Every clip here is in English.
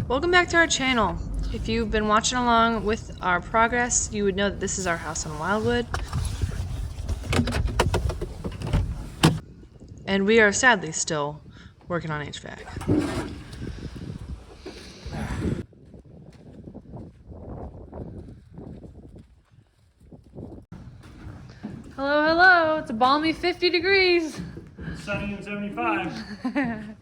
Welcome back to our channel. If you've been watching along with our progress, you would know that this is our house on Wildwood. And we are sadly still working on HVAC. Hello, hello. It's a balmy 50 degrees. Sunny and 75.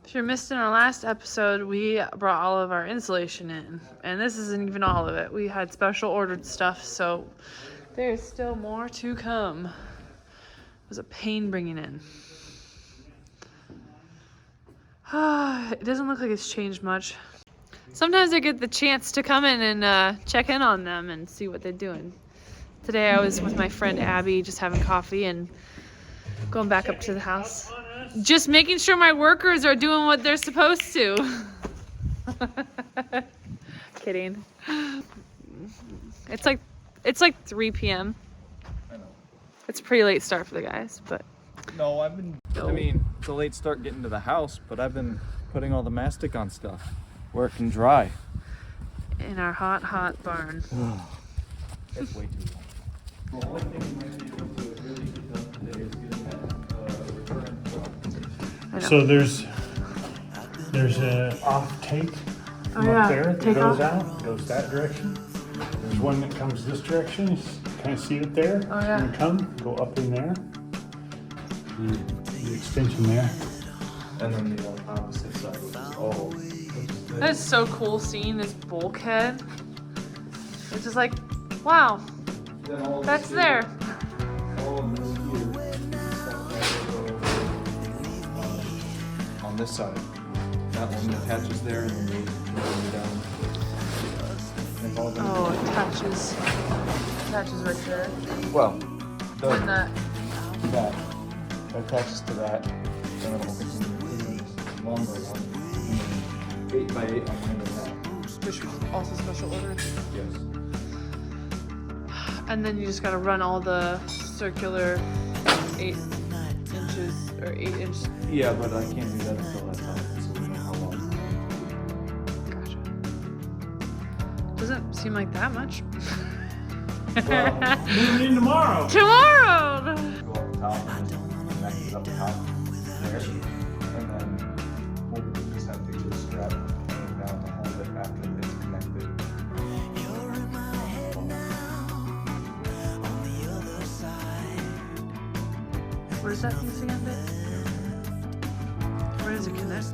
If you're missed in our last episode, we brought all of our insulation in. And this isn't even all of it. We had special ordered stuff, so there's still more to come. It was a pain bringing in. It doesn't look like it's changed much. Sometimes I get the chance to come in and check in on them and see what they're doing. Today I was with my friend Abby, just having coffee and going back up to the house. Just making sure my workers are doing what they're supposed to. Kidding. It's like 3 p.m. I know. It's a pretty late start for the guys, but No, I mean, it's a late start getting to the house, but I've been putting all the mastic on stuff where it can dry. in our hot barn. It's way too long. The only thing we might be able to really get done today is getting that return. I know. So there's a off take Oh, up yeah. there that Take goes off? out, goes that direction. There's one that comes this direction. You kind of see it there. Oh, yeah. And come, go up in there. The extension there. And then the opposite side, which is all. That is so cool seeing this bulkhead. It's just like, wow, that's there. All of this here, stuff that will go over, on this side. That one attaches there and then they go down. And it's all gonna Oh, be- it attaches right there. Well, And that. that attaches to that, and it'll continue to longer one. 8 by 8 on one of that. Which was also special ordered. Yes. And then you just gotta run all the circular 8 inches or 8-inch. Yeah, but I can't do that until that's out, so we know how long. Gotcha. Doesn't seem like that much. Well, moving in tomorrow. Tomorrow! Go up top and then connect it up top there, and then we'll just have to get a strap down to hold it after it's connected. What is that piece again, babe? Where does it connect?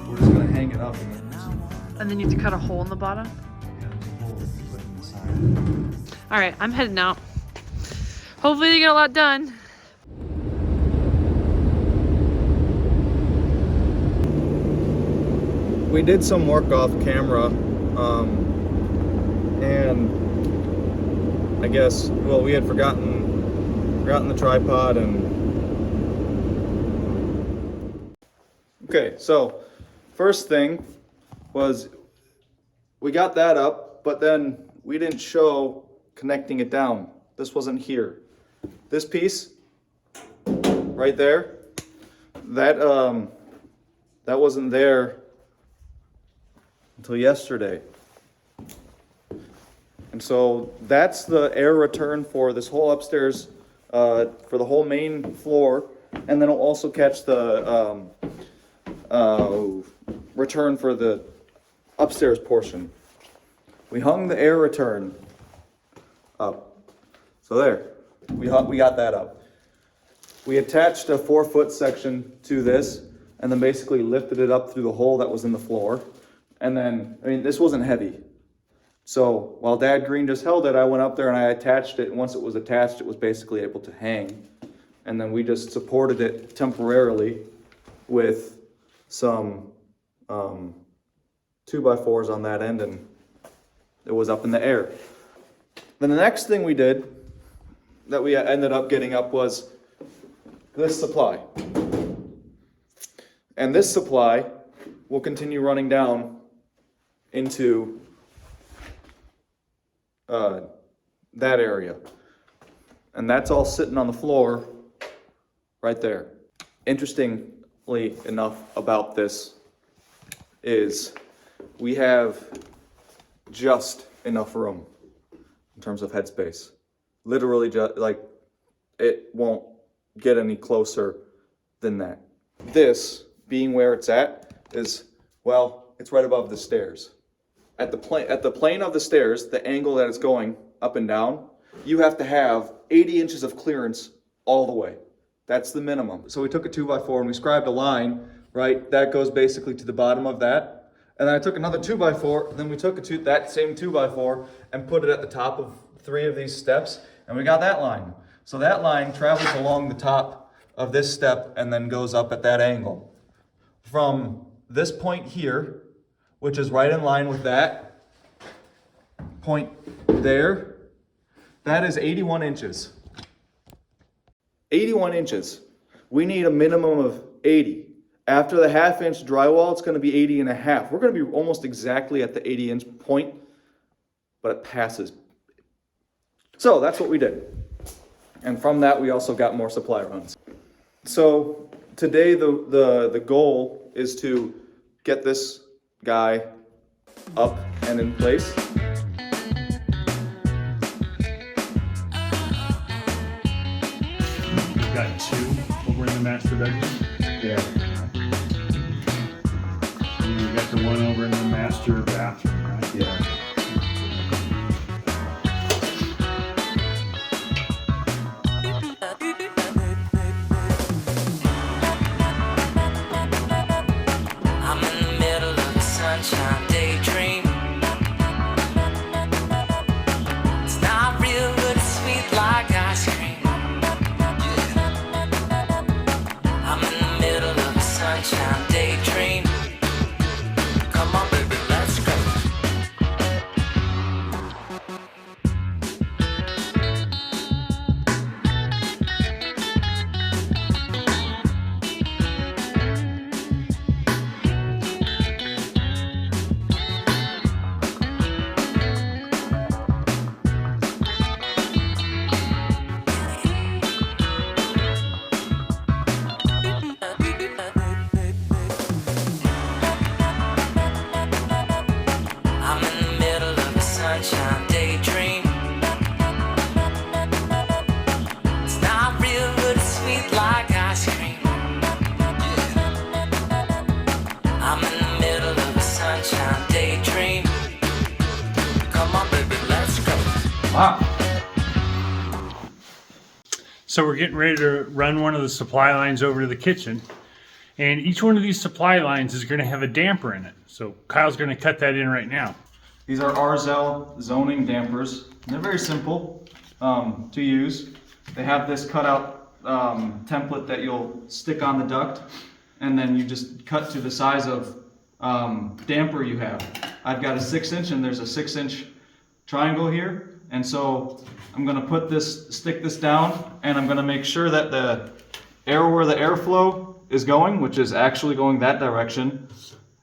We're just gonna hang it up and then And then you have to cut a hole in the bottom? hold it and put it inside. Alright, I'm heading out. Hopefully they get a lot done. We did some work off camera, and I guess, well, we had forgotten the tripod and... Okay, so first thing was we got that up, but then we didn't show connecting it down. This wasn't here. This piece right there, that wasn't there until yesterday. And so that's the air return for this whole upstairs, for the whole main floor, and then it'll also catch the return for the upstairs portion. We hung the air return up. So there, we got that up. We attached a 4-foot section to this, and then basically lifted it up through the hole that was in the floor. And then, I mean, this wasn't heavy. So while Dad Green just held it, I went up there and I attached it. And once it was attached, it was basically able to hang. And then we just supported it temporarily with some 2x4s on that end, and it was up in the air. Then the next thing we did that we ended up getting up was this supply. And this supply will continue running down into that area. And that's all sitting on the floor right there. Interestingly enough about this is we have just enough room in terms of headspace. Literally just like it won't get any closer than that. This being where it's at is, well, it's right above the stairs. At the plane of the stairs, the angle that it's going up and down, you have to have 80 inches of clearance all the way. That's the minimum. So we took a 2x4 and we scribed a line, right? That goes basically to the bottom of that. And then I took another 2x4, and then we took that same 2x4 and put it at the top of 3 of these steps, and we got that line. So that line travels along the top of this step and then goes up at that angle. From this point here, which is right in line with that point there, that is 81 inches. 81 inches. We need a minimum of 80. After the 1/2 inch drywall, it's going to be 80 and a half. We're going to be almost exactly at the 80 inch point, but it passes. So that's what we did. And from that, we also got more supply runs. So today, the goal is to get this guy up and in place. We've got 2 over in the master bedroom. Yeah. And you got the one over in the master bathroom, right? Yeah. I'm in the middle of a sunshine daydream. It's not real, but it's sweet like ice cream. I'm in the middle of a sunshine daydream. Come on, baby, let's go. I'm in the middle of a sunshine daydream. It's not real, but it's sweet like ice cream. I'm in the middle of a sunshine daydream. Come on, baby, let's go. Wow. So we're getting ready to run one of the supply lines over to the kitchen. And each one of these supply lines is going to have a damper in it. So Kyle's going to cut that in right now. These are RZEL zoning dampers. They're very simple to use. They have this cutout template that you'll stick on the duct, and then you just cut to the size of damper you have. I've got a 6-inch, and there's a 6-inch triangle here, and so I'm going to stick this down, and I'm going to make sure that the air where the airflow is going, which is actually going that direction,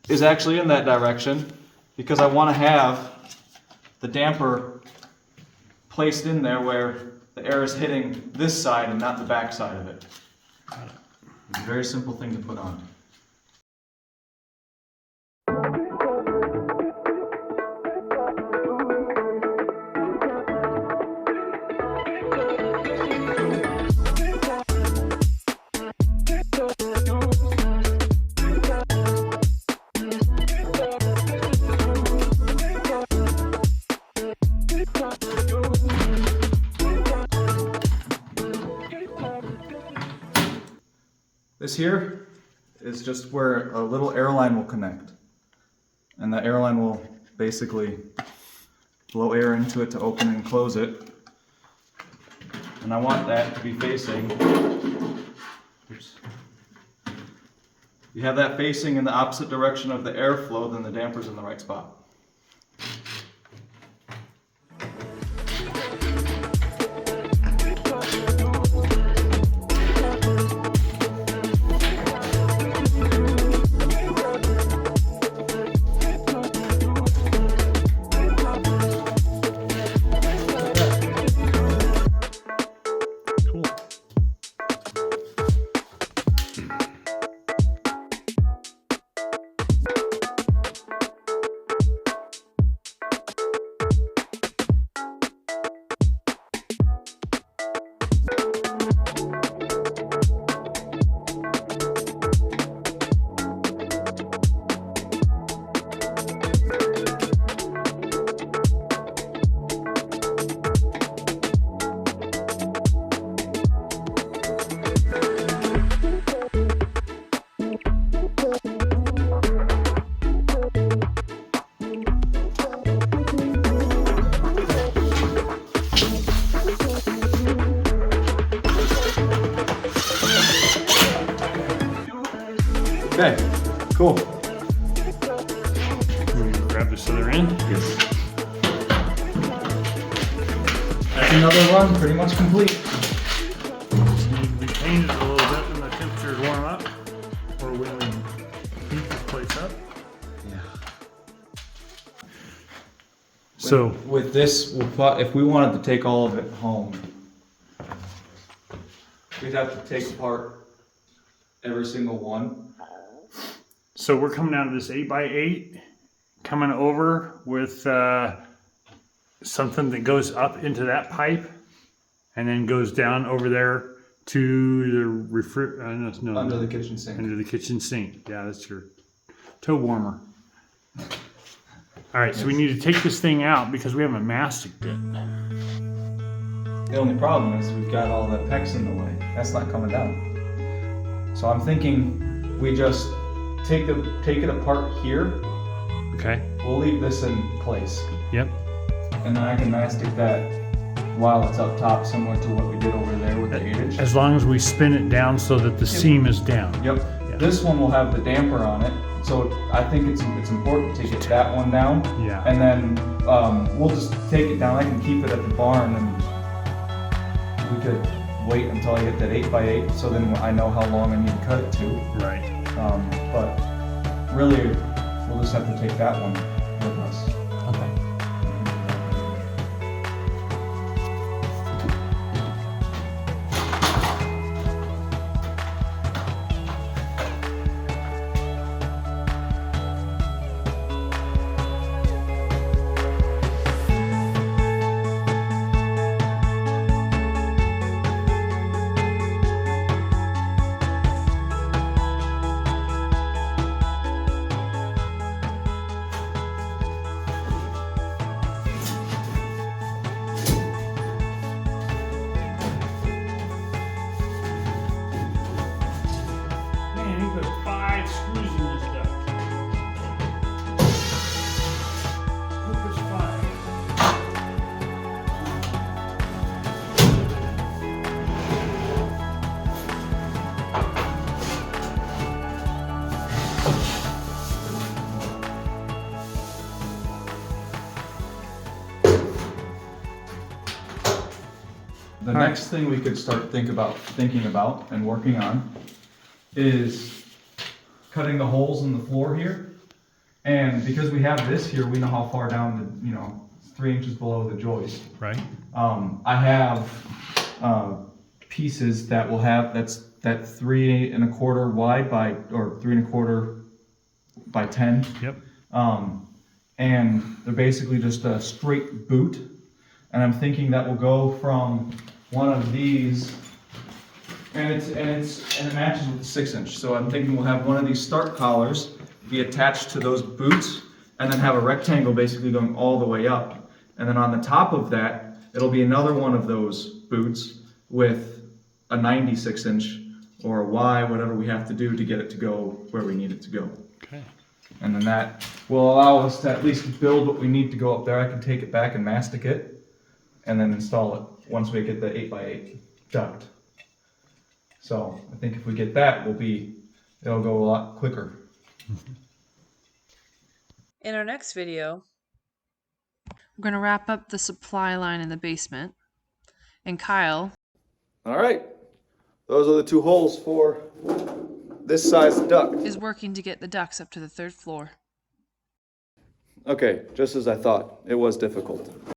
is actually in that direction, because I want to have the damper placed in there where the air is hitting this side and not the back side of it. It's a very simple thing to put on. This here is just where a little airline will connect. And that airline will basically blow air into it to open and close it. And I want that to be facing, oops, You have that facing in the opposite direction of the airflow, then the damper's in the right spot. Okay, cool. Grab this other end. Yes. That's another run, pretty much complete. Just need to be painted a little bit when the temperatures warm up, or when we heat this place up. Yeah. So With this, if we wanted to take all of it home, we'd have to take apart every single one. So we're coming out of this 8x8, coming over with something that goes up into that pipe, and then goes down over there to the Under the kitchen sink. Under the kitchen sink. Yeah, that's your toe warmer. All right, so we need to take this thing out because we haven't masticed it. The only problem is we've got all the PEX in the way. That's not coming down. So I'm thinking we just take it apart here. Okay. We'll leave this in place. Yep. And then I can mastic that while it's up top, similar to what we did over there with the 8-inch. As long as we spin it down so that the seam is down. Yep. Yeah. This one will have the damper on it, so I think it's important to get that one down. Yeah. And then we'll just take it down. I can keep it at the barn, and we could wait until I get that 8x8, so then I know how long I need to cut it to. Right. But really, we'll just have to take that one with us. Okay. Man, you put 5 screws in this duct. Look, there's 5. The next thing we could start thinking about and working on is cutting the holes in the floor here. And because we have this here, we know how far down the, 3 inches below the joist. Right. I have pieces that will have, that 3 1/4 wide or 3 1/4 by 10. Yep. And they're basically just a straight boot. And I'm thinking that will go from one of these, and it matches with the 6-inch. So I'm thinking we'll have one of these start collars be attached to those boots, and then have a rectangle basically going all the way up. And then on the top of that, it'll be another one of those boots with a 96-inch or a Y, whatever we have to do to get it to go where we need it to go. Okay. And then that will allow us to at least build what we need to go up there. I can take it back and mastic it, and then install it once we get the 8x8 duct. So I think if we get that, we'll be It'll go a lot quicker. In our next video, we're going to wrap up the supply line in the basement. And Kyle All right, those are the 2 holes for this size duct. is working to get the ducts up to the 3rd floor. Okay, just as I thought, it was difficult.